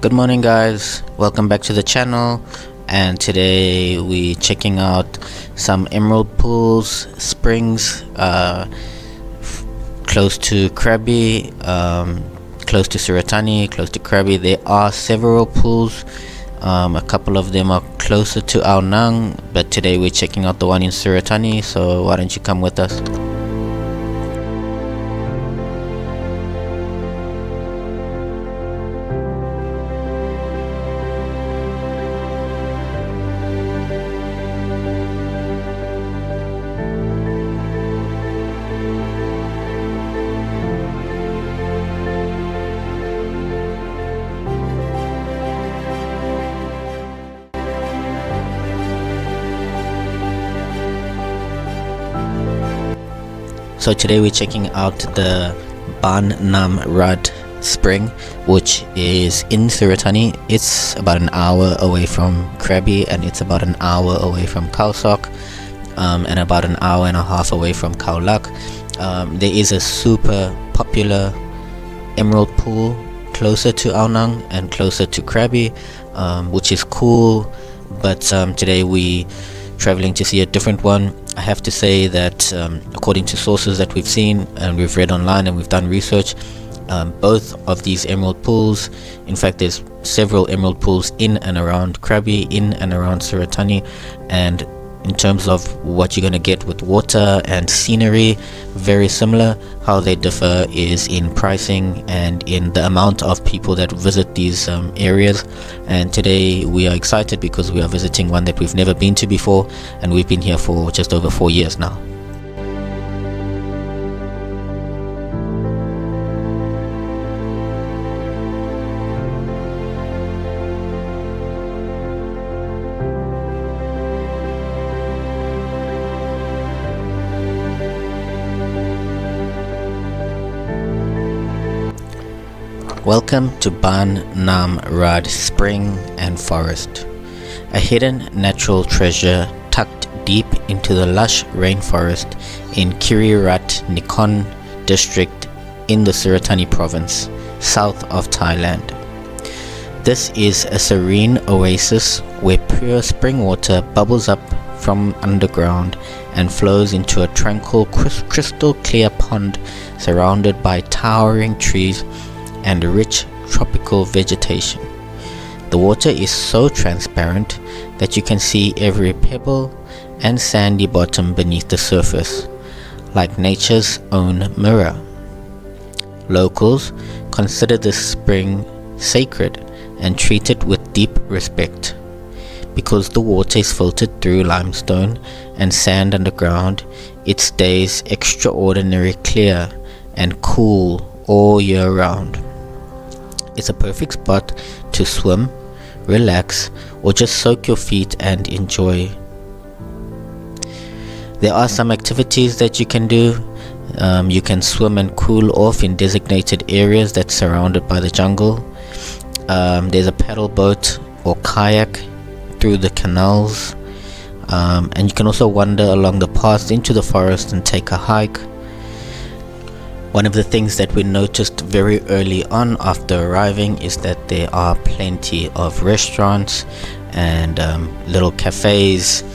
Good morning, guys. Welcome back to the channel. And today we checking out some emerald pools, springs, close to Krabi, close to Surat Thani, close to Krabi. There are several pools. A couple of them are closer to Ao Nang, but today we're checking out the one in Surat Thani. So why don't you come with us? So today we're checking out the Ban Nam Rad spring, which is in Surat Thani. It's about an hour away from Krabi, and it's about an hour away from Khao Sok, and about an hour and a half away from Khao Lak. There is a super popular emerald pool closer to Ao Nang and closer to Krabi, which is cool, but today we traveling to see a different one. I have to say that according to sources that we've seen and we've read online and we've done research, both of these emerald pools, in fact there's several emerald pools in and around Krabi, in and around Surat Thani, and in terms of what you're going to get with water and scenery, very similar. How they differ is in pricing and in the amount of people that visit these areas. And today we are excited because we are visiting one that we've never been to before, and we've been here for just over 4 years now. Welcome to Ban Nam Rad Spring and Forest, a hidden natural treasure tucked deep into the lush rainforest in Kirirat Nikon district in the Surat Thani province, south of Thailand. This is a serene oasis where pure spring water bubbles up from underground and flows into a tranquil crystal clear pond surrounded by towering trees and rich tropical vegetation. The water is so transparent that you can see every pebble and sandy bottom beneath the surface, like nature's own mirror. Locals consider this spring sacred and treat it with deep respect. Because the water is filtered through limestone and sand underground, it stays extraordinarily clear and cool all year round. It's a perfect spot to swim, relax, or just soak your feet and enjoy. There are some activities that you can do. You can swim and cool off in designated areas that's surrounded by the jungle. There's a paddle boat or kayak through the canals, and you can also wander along the paths into the forest and take a hike. One of the things that we noticed very early on after arriving is that there are plenty of restaurants and little cafes,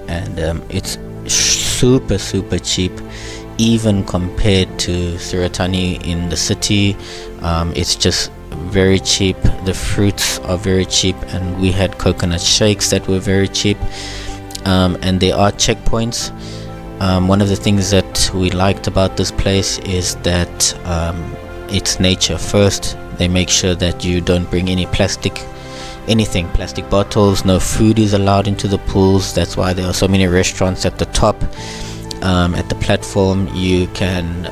and it's super cheap, even compared to Surat Thani in the city. It's just very cheap. The fruits are very cheap, and we had coconut shakes that were very cheap, and there are checkpoints. One of the things that we liked about this place is that it's nature first. They make sure that you don't bring any plastic bottles. No food is allowed into the pools. That's why there are so many restaurants at the top. At the platform you can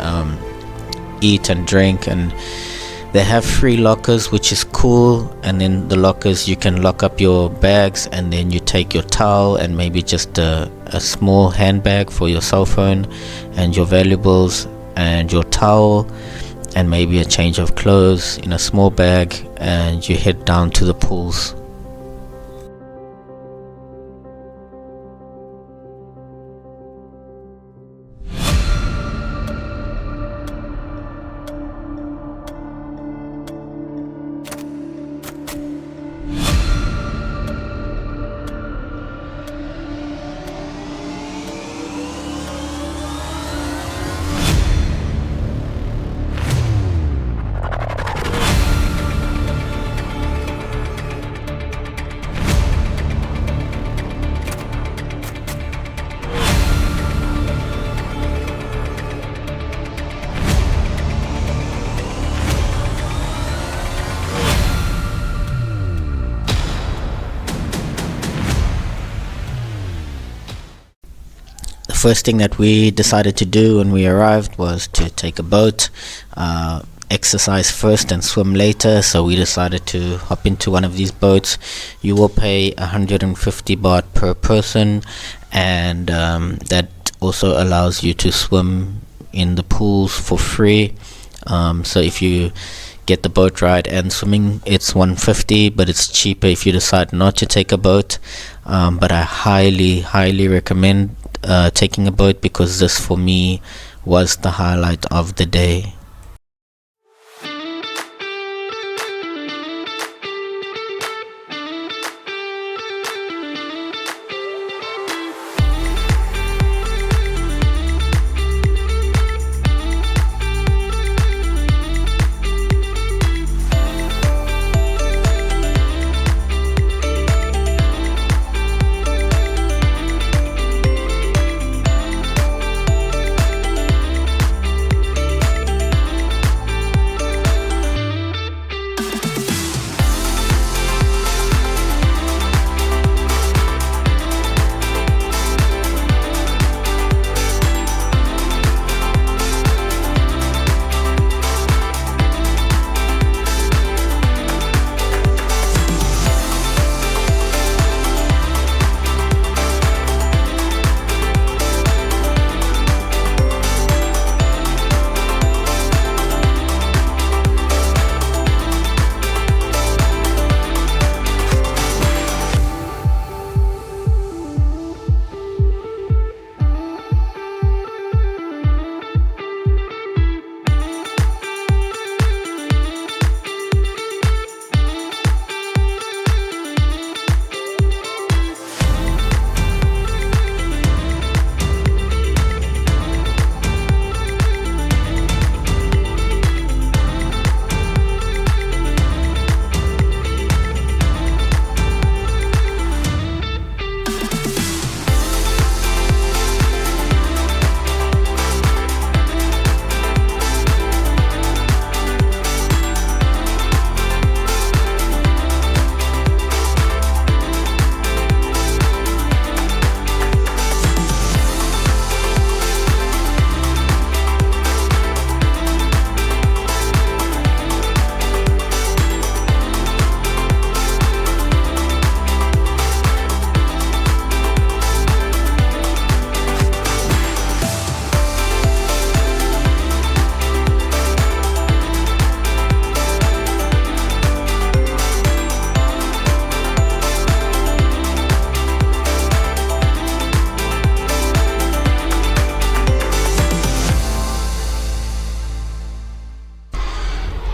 eat and drink, and they have free lockers, which is cool. And in the lockers you can lock up your bags, and then you take your towel and maybe just a small handbag for your cell phone and your valuables and your towel and maybe a change of clothes in a small bag, and you head down to the pools. First thing that we decided to do when we arrived was to take a boat, exercise first and swim later. So we decided to hop into one of these boats. You will pay 150 baht per person, and that also allows you to swim in the pools for free. So if you get the boat ride and swimming, it's 150, but it's cheaper if you decide not to take a boat. But I highly recommend taking a boat, because this for me was the highlight of the day.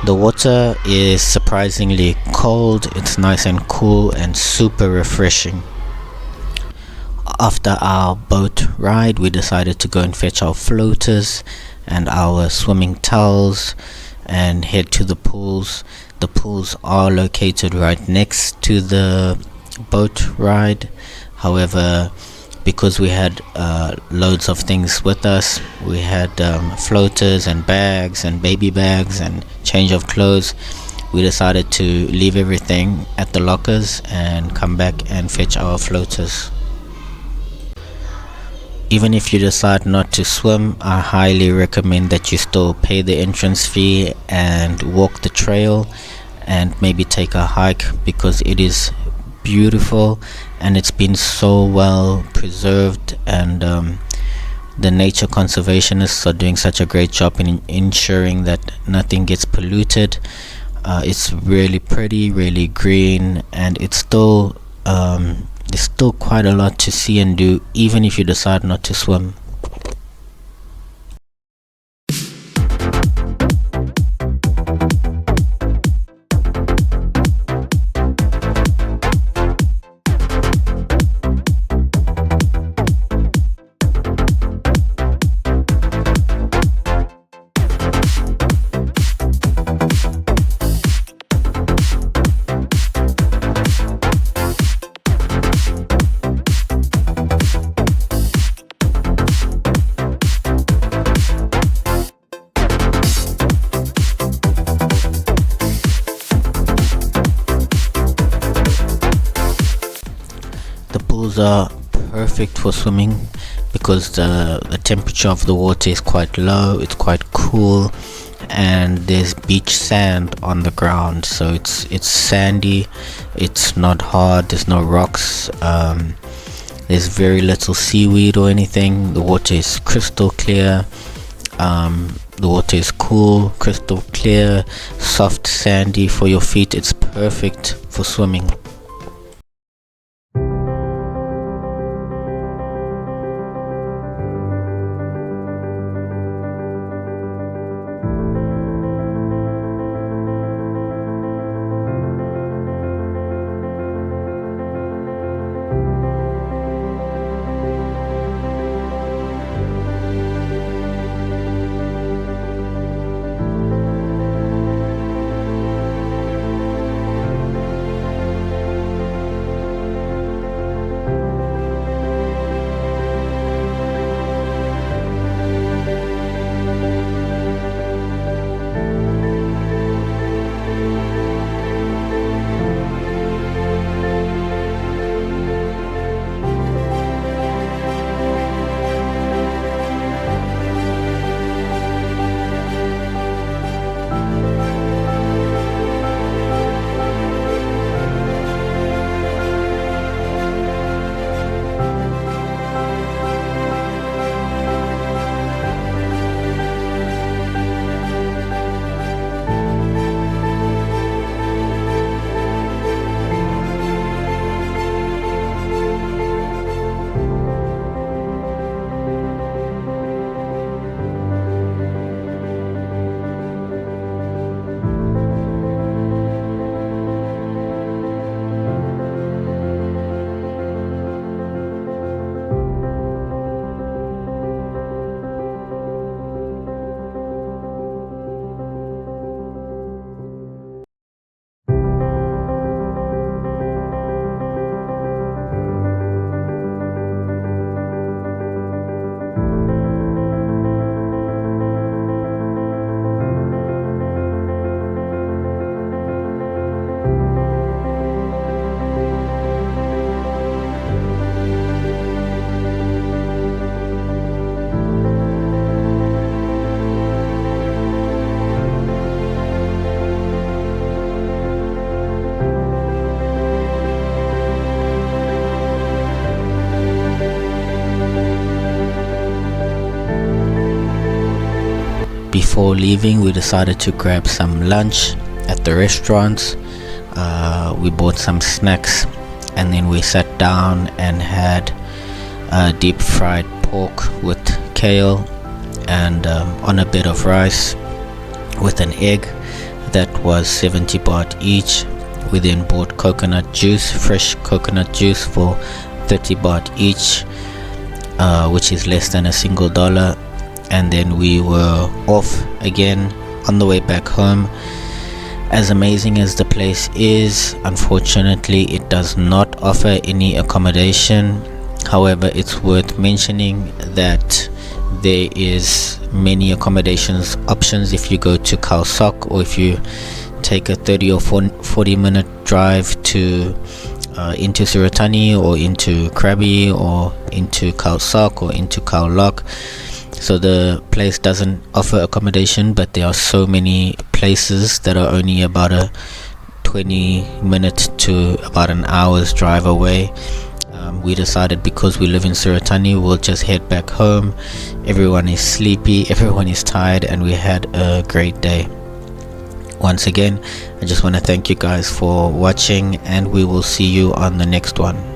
The water is surprisingly cold. It's nice and cool and super refreshing. After our boat ride, we decided to go and fetch our floaters and our swimming towels and head to the pools. The pools are located right next to the boat ride. However, because we had loads of things with us, we had floaters and bags and baby bags and change of clothes, we decided to leave everything at the lockers and come back and fetch our floaters. Even if you decide not to swim, I highly recommend that you still pay the entrance fee and walk the trail and maybe take a hike, because it is beautiful and it's been so well preserved, and the nature conservationists are doing such a great job in ensuring that nothing gets polluted. It's really pretty, really green, and it's still there's still quite a lot to see and do, even if you decide not to swim. Are perfect for swimming because the temperature of the water is quite low, it's quite cool, and there's beach sand on the ground, so it's sandy, it's not hard, there's no rocks, there's very little seaweed or anything. The water is crystal clear. The water is cool, crystal clear, soft, sandy for your feet. It's perfect for swimming. Before leaving, we decided to grab some lunch at the restaurants. We bought some snacks, and then we sat down and had deep fried pork with kale and on a bed of rice with an egg. That was 70 baht each. We then bought coconut juice, fresh coconut juice for 30 baht each, which is less than $1. And then we were off again on the way back home. As amazing as the place is, unfortunately it does not offer any accommodation. However, it's worth mentioning that there is many accommodations options if you go to Khao Sok, or if you take a 30 or 40 minute drive to into Surat Thani, or into Krabi, or into Khao Sok, or into Khao Lok. So the place doesn't offer accommodation, but there are so many places that are only about a 20 minute to about an hour's drive away. We decided, because we live in Surat Thani, we'll just head back home. Everyone is sleepy, everyone is tired, and we had a great day. Once again, I just want to thank you guys for watching, and we will see you on the next one.